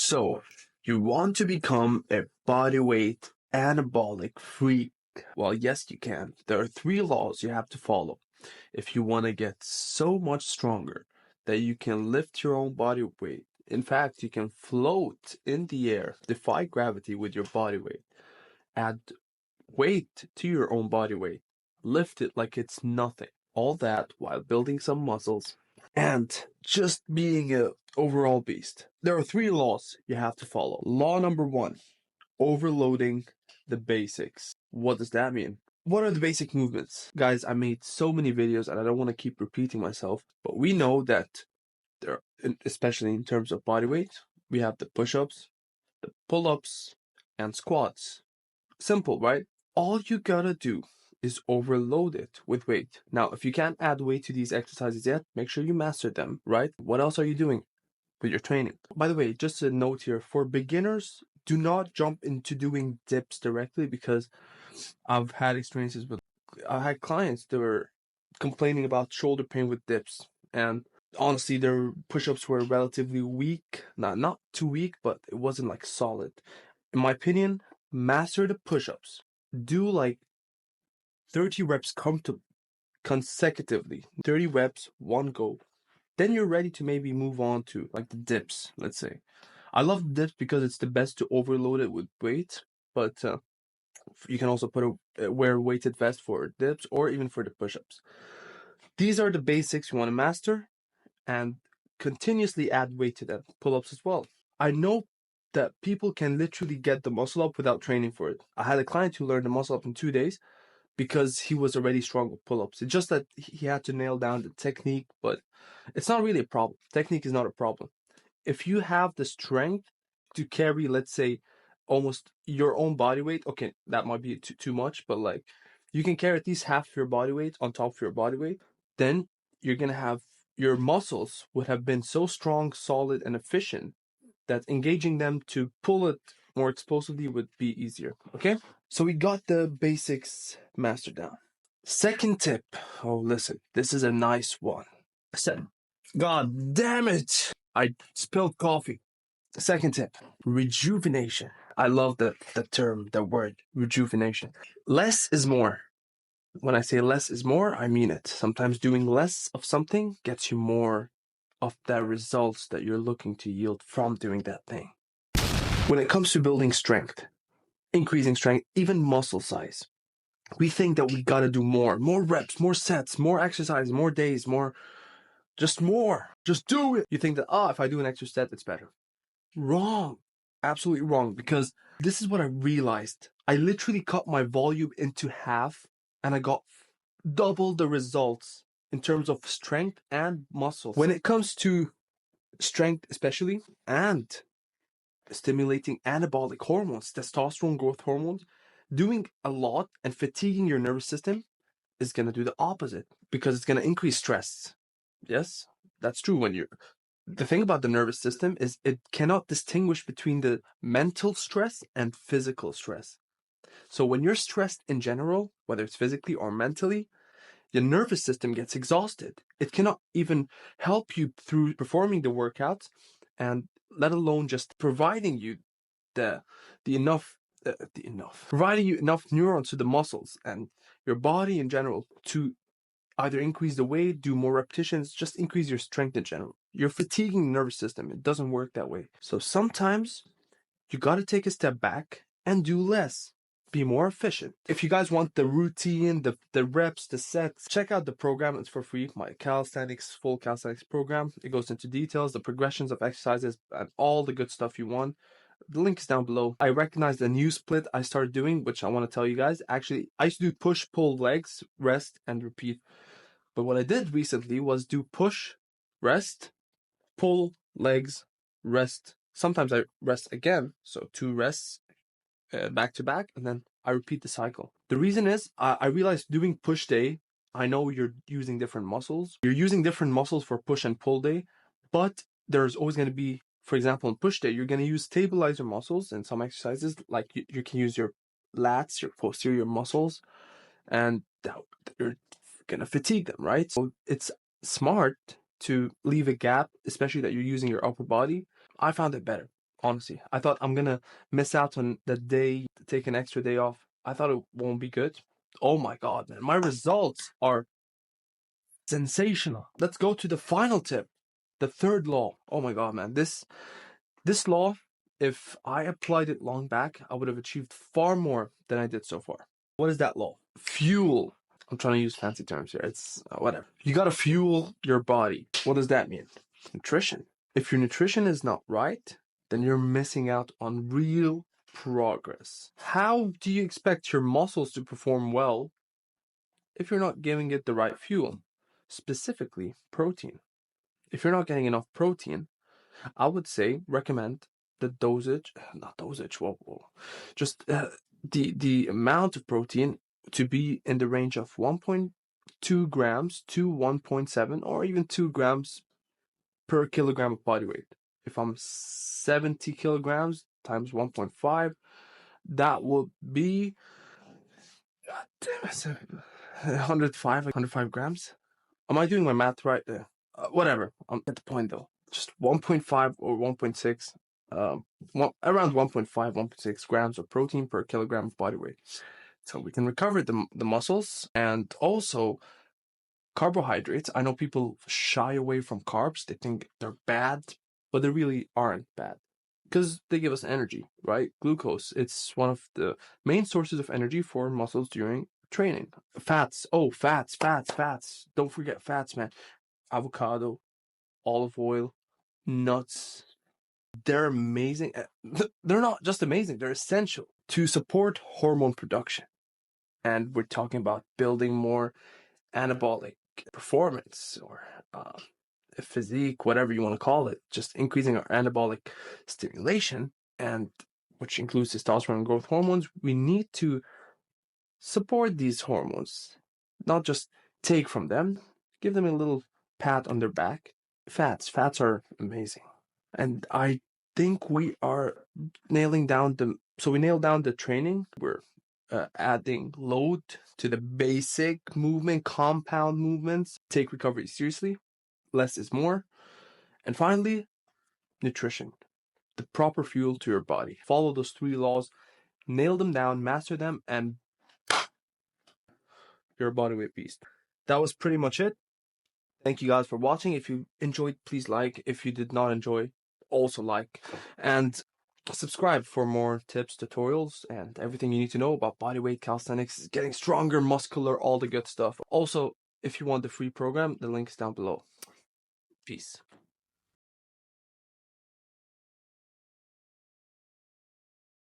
So, you want to become a bodyweight anabolic freak? Well, yes, you can. There are 3 laws you have to follow if you want to get so much stronger that you can lift your own body weight. In fact, you can float in the air, defy gravity with your body weight, add weight to your own body weight, lift it like it's nothing. All that while building some muscles and just being a overall beast. There are 3 laws you have to follow. Law number 1, overloading the basics. What does that mean? What are the basic movements? Guys, I made so many videos and I don't want to keep repeating myself, but we know that there, especially in terms of body weight, we have the push-ups, the pull-ups, and squats. Simple, right? All you gotta do is overload it with weight. Now, if you can't add weight to these exercises yet, make sure you master them, right? What else are you doing with your training? By the way, just a note here, for beginners, do not jump into doing dips directly, because I've had experiences with, I had clients that were complaining about shoulder pain with dips, and honestly, their push-ups were relatively weak. Not too weak, but it wasn't like solid. In my opinion, master the push-ups. Do like 30 reps consecutively. 30 reps, one go. Then you're ready to maybe move on to like the dips, let's say. I love the dips because it's the best to overload it with weight, but you can also wear a weighted vest for dips or even for the push-ups. These are the basics you want to master, and continuously add weight to them. Pull-ups as well. I know that people can literally get the muscle up without training for it. I had a client who learned the muscle up in 2 days because he was already strong with pull-ups. It's just that he had to nail down the technique, but it's not really a problem. Technique is not a problem. If you have the strength to carry, let's say, almost your own body weight, okay, that might be too much, but like you can carry at least half your body weight on top of your body weight, then you're gonna have, your muscles would have been so strong, solid, and efficient that engaging them to pull it more explosively would be easier. Okay? So we got the basics mastered down. Second tip. Oh, listen, this is a nice one. I said, God damn it! I spilled coffee. Second tip, rejuvenation. I love the term, the word rejuvenation. Less is more. When I say less is more, I mean it. Sometimes doing less of something gets you more of the results that you're looking to yield from doing that thing. When it comes to building strength, increasing strength, even muscle size, we think that we gotta do more reps, more sets, more exercise, more days, just do it. You think that, if I do an extra set, it's better. Wrong. Absolutely wrong, because this is what I realized. I literally cut my volume into half and I got double the results in terms of strength and muscle. When it comes to strength especially, and stimulating anabolic hormones, testosterone growth hormones, doing a lot and fatiguing your nervous system is going to do the opposite, because it's going to increase stress. Yes, that's true. The thing about the nervous system is it cannot distinguish between the mental stress and physical stress. So when you're stressed in general, whether it's physically or mentally, your nervous system gets exhausted. It cannot even help you through performing the workouts, and let alone just providing you providing you enough neurons to the muscles and your body in general to either increase the weight, do more repetitions, just increase your strength in general. You're fatiguing the nervous system. It doesn't work that way. So sometimes you got to take a step back and do less. Be more efficient. If you guys want the routine, the reps, the sets, check out the program. It's for free. My full calisthenics program. It goes into details, the progressions of exercises, and all the good stuff you want. The link is down below. I recognize the new split I started doing, which I want to tell you guys. Actually, I used to do push, pull, legs, rest, and repeat. But what I did recently was do push, rest, pull, legs, rest. Sometimes I rest again, so 2 rests back to back, and then I repeat the cycle. The reason is I realized doing push day, I know you're using different muscles. You're using different muscles for push and pull day, but there's always going to be, for example, in push day, you're going to use stabilizer muscles in some exercises, like you can use your lats, your posterior muscles, and you're going to fatigue them, right? So it's smart to leave a gap, especially that you're using your upper body. I found it better. honestly. I thought I'm gonna miss out on the day, take an extra day off. I thought it won't be good. Oh my god, man. My results are sensational. Let's go to the final tip. The third law. Oh my god, man. This law, if I applied it long back, I would have achieved far more than I did so far. What is that law? Fuel. I'm trying to use fancy terms here. It's whatever. You gotta fuel your body. What does that mean? Nutrition. If your nutrition is not right, then you're missing out on real progress. How do you expect your muscles to perform well if you're not giving it the right fuel? Specifically, protein. If you're not getting enough protein, I would say recommend the dosage, not dosage, whoa. Just the amount of protein to be in the range of 1.2 grams to 1.7 or even 2 grams per kilogram of body weight. If I'm 70 kilograms times 1.5, that would be 105 grams. Am I doing my math right there? Whatever. I'm at the point though. Just 1.5 or 1.6, around 1.5, 1.6 grams of protein per kilogram of body weight. So we can recover the muscles and also carbohydrates. I know people shy away from carbs. They think they're bad, but they really aren't bad because they give us energy, right? Glucose, it's one of the main sources of energy for muscles during training. Fats. Oh, fats. Don't forget fats, man. Avocado, olive oil, nuts. They're amazing. They're not just amazing, they're essential to support hormone production. And we're talking about building more anabolic performance or physique, whatever you want to call it, just increasing our anabolic stimulation, and which includes testosterone and growth hormones. We need to support these hormones, not just take from them, give them a little pat on their back. Fats are amazing. And I think we are nailing down we nailed down the training. We're adding load to the basic movement, compound movements. Take recovery seriously. Less is more. And finally, nutrition. The proper fuel to your body. Follow those 3 laws, nail them down, master them, and you're a bodyweight beast. That was pretty much it. Thank you guys for watching. If you enjoyed, please like. If you did not enjoy, also like. And subscribe for more tips, tutorials, and everything you need to know about bodyweight calisthenics, getting stronger, muscular, all the good stuff. Also, if you want the free program, the link is down below. Peace.